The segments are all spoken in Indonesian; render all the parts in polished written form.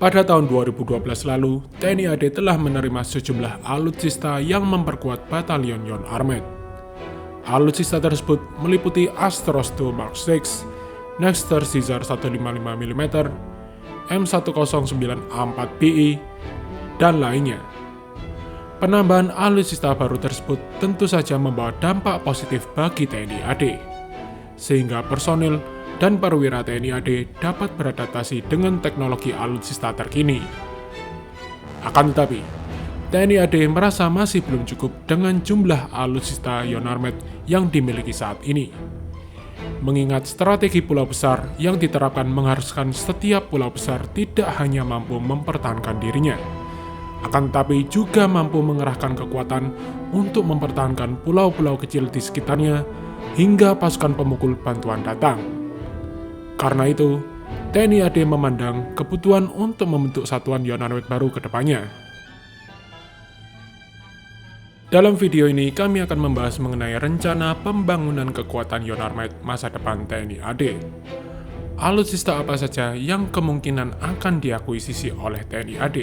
Pada tahun 2012 lalu, TNI AD telah menerima sejumlah alutsista yang memperkuat batalion Yon Armed. Alutsista tersebut meliputi Astros II Mark VI, Nexter Caesar 155 mm, M1094BI, dan lainnya. Penambahan alutsista baru tersebut tentu saja membawa dampak positif bagi TNI AD, sehingga personil dan perwira TNI AD dapat beradaptasi dengan teknologi alutsista terkini. Akan tetapi, TNI AD merasa masih belum cukup dengan jumlah alutsista Yon Armed yang dimiliki saat ini. Mengingat strategi pulau besar yang diterapkan mengharuskan setiap pulau besar tidak hanya mampu mempertahankan dirinya, akan tetapi juga mampu mengerahkan kekuatan untuk mempertahankan pulau-pulau kecil di sekitarnya hingga pasukan pemukul bantuan datang. Karena itu, TNI AD memandang kebutuhan untuk membentuk satuan Yon Armed baru ke depannya. Dalam video ini, kami akan membahas mengenai rencana pembangunan kekuatan Yon Armed masa depan TNI AD. Alutsista apa saja yang kemungkinan akan diakuisisi oleh TNI AD,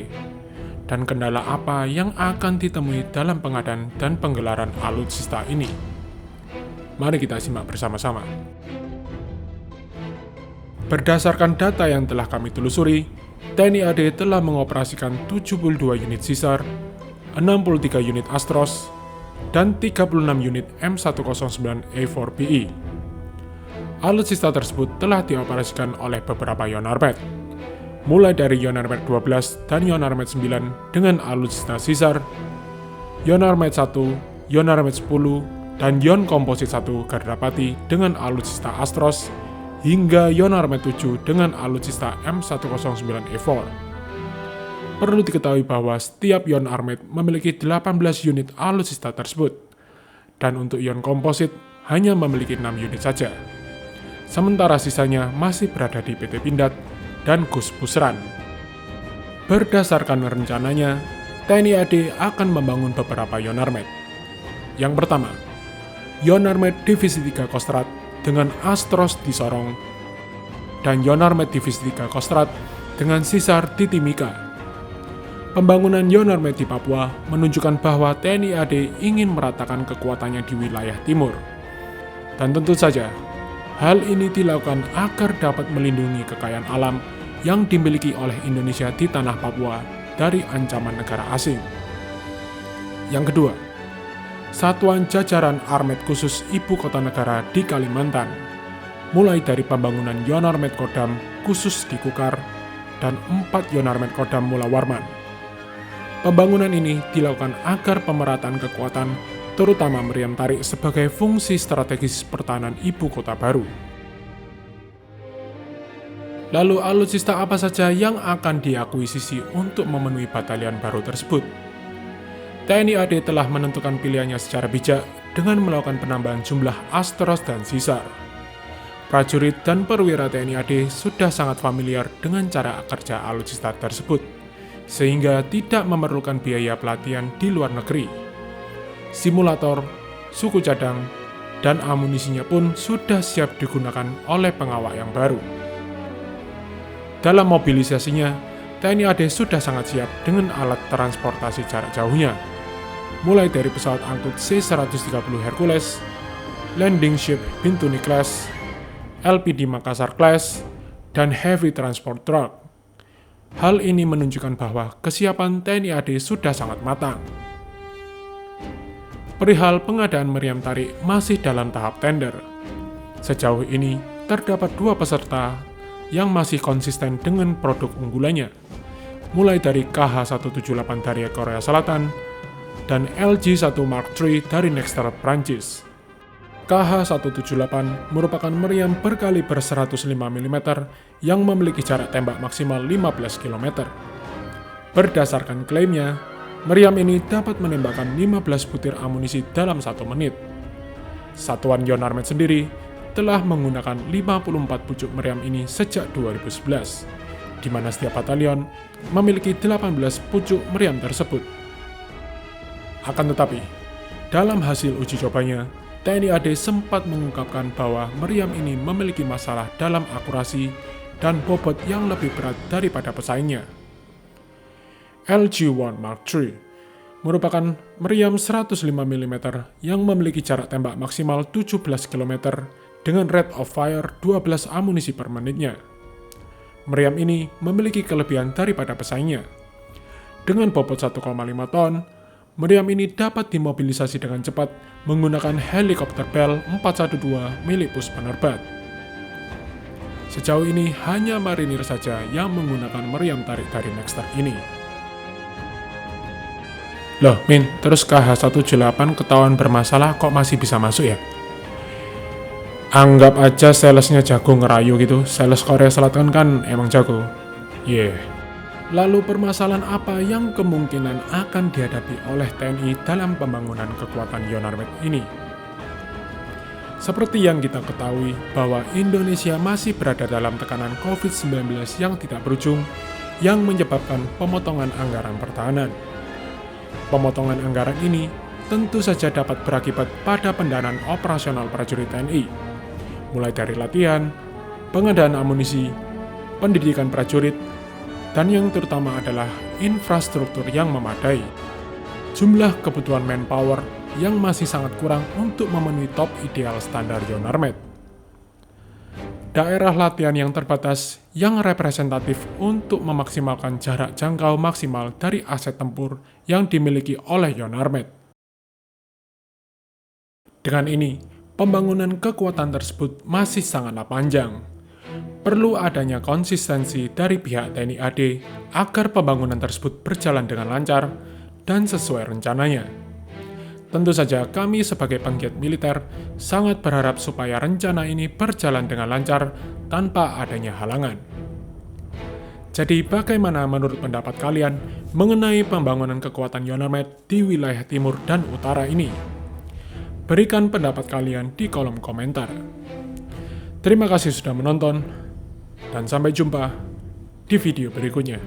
dan kendala apa yang akan ditemui dalam pengadaan dan penggelaran alutsista ini. Mari kita simak bersama-sama. Berdasarkan data yang telah kami telusuri, TNI AD telah mengoperasikan 72 unit Caesar, 63 unit Astros, dan 36 unit M109A4BI. Alutsista tersebut telah dioperasikan oleh beberapa Yon Armed, mulai dari Yon Armed 12 dan Yon Armed 9 dengan alutsista Caesar, Yon Armed 1, Yon Armed 10, dan Yon Komposit 1 Gardapati dengan alutsista Astros, hingga Yon Armed 7 dengan alutsista M109A4. Perlu diketahui bahwa setiap Yon Armed memiliki 18 unit alutsista tersebut, dan untuk Yon Komposit hanya memiliki 6 unit saja. Sementara sisanya masih berada di PT Pindad dan Gus Pusran. Berdasarkan rencananya, TNI AD akan membangun beberapa Yon Armed. Yang pertama, Yon Armed Divisi 3 Kostrad dengan Astros di Sorong, dan Yon Armed Divisi 3 Kostrad dengan Caesar di Timika. Pembangunan Yon Armed di Papua menunjukkan bahwa TNI AD ingin meratakan kekuatannya di wilayah timur. Dan tentu saja, hal ini dilakukan agar dapat melindungi kekayaan alam yang dimiliki oleh Indonesia di tanah Papua dari ancaman negara asing. Yang kedua, Satuan Jajaran Armed Khusus Ibu Kota Negara di Kalimantan, mulai dari pembangunan Yon Armed Kodam khusus di Kukar dan 4 Yon Armed Kodam Mula Warman. Pembangunan ini dilakukan agar pemerataan kekuatan, terutama meriam tarik sebagai fungsi strategis pertahanan ibu kota baru. Lalu alutsista apa saja yang akan diakuisisi untuk memenuhi batalion baru tersebut? TNI AD telah menentukan pilihannya secara bijak dengan melakukan penambahan jumlah Astros dan Caesar. Prajurit dan perwira TNI AD sudah sangat familiar dengan cara kerja alutsista tersebut, sehingga tidak memerlukan biaya pelatihan di luar negeri. Simulator, suku cadang, dan amunisinya pun sudah siap digunakan oleh pengawal yang baru. Dalam mobilisasinya, TNI AD sudah sangat siap dengan alat transportasi jarak jauhnya, mulai dari pesawat angkut C-130 Hercules, Landing Ship Bintuni Class, LPD Makassar Class, dan Heavy Transport Truck. Hal ini menunjukkan bahwa kesiapan TNI AD sudah sangat matang. Perihal pengadaan meriam tarik masih dalam tahap tender. Sejauh ini, terdapat 2 peserta yang masih konsisten dengan produk unggulannya, mulai dari KH-178 dari Korea Selatan dan LG-1 Mark III dari Nexter Prancis. KH-178 merupakan meriam berkaliber 105 mm yang memiliki jarak tembak maksimal 15 km. Berdasarkan klaimnya, meriam ini dapat menembakkan 15 butir amunisi dalam 1 menit. Satuan Yonarmed sendiri telah menggunakan 54 pucuk meriam ini sejak 2011, di mana setiap batalion memiliki 18 pucuk meriam tersebut. Akan tetapi, dalam hasil uji cobanya, TNI AD sempat mengungkapkan bahwa meriam ini memiliki masalah dalam akurasi dan bobot yang lebih berat daripada pesaingnya. LG-1 Mark III merupakan meriam 105 mm yang memiliki jarak tembak maksimal 17 km dengan rate of fire 12 amunisi per menitnya. Meriam ini memiliki kelebihan daripada pesaingnya. Dengan bobot 1,5 ton, meriam ini dapat dimobilisasi dengan cepat menggunakan helikopter Bell 412 milik Puspenerbat. Sejauh ini hanya marinir saja yang menggunakan meriam tarik dari Nexter ini. Loh Min, terus KH-178 ketahuan bermasalah kok masih bisa masuk ya? Anggap aja salesnya jago ngerayu gitu, sales Korea Selatan kan emang jago. Lalu permasalahan apa yang kemungkinan akan dihadapi oleh TNI dalam pembangunan kekuatan Yonarmed ini? Seperti yang kita ketahui bahwa Indonesia masih berada dalam tekanan COVID-19 yang tidak berujung, yang menyebabkan pemotongan anggaran pertahanan. Pemotongan anggaran ini tentu saja dapat berakibat pada pendanaan operasional prajurit TNI, mulai dari latihan, pengadaan amunisi, pendidikan prajurit, dan yang terutama adalah infrastruktur yang memadai. Jumlah kebutuhan manpower yang masih sangat kurang untuk memenuhi top ideal standar Yonarmed. Daerah latihan yang terbatas yang representatif untuk memaksimalkan jarak jangkau maksimal dari aset tempur yang dimiliki oleh Yonarmed. Dengan ini, pembangunan kekuatan tersebut masih sangatlah panjang. Perlu adanya konsistensi dari pihak TNI AD agar pembangunan tersebut berjalan dengan lancar dan sesuai rencananya. Tentu saja kami sebagai penggiat militer sangat berharap supaya rencana ini berjalan dengan lancar tanpa adanya halangan. Jadi bagaimana menurut pendapat kalian mengenai pembangunan kekuatan Yonarmed di wilayah timur dan utara ini? Berikan pendapat kalian di kolom komentar. Terima kasih sudah menonton, dan sampai jumpa di video berikutnya.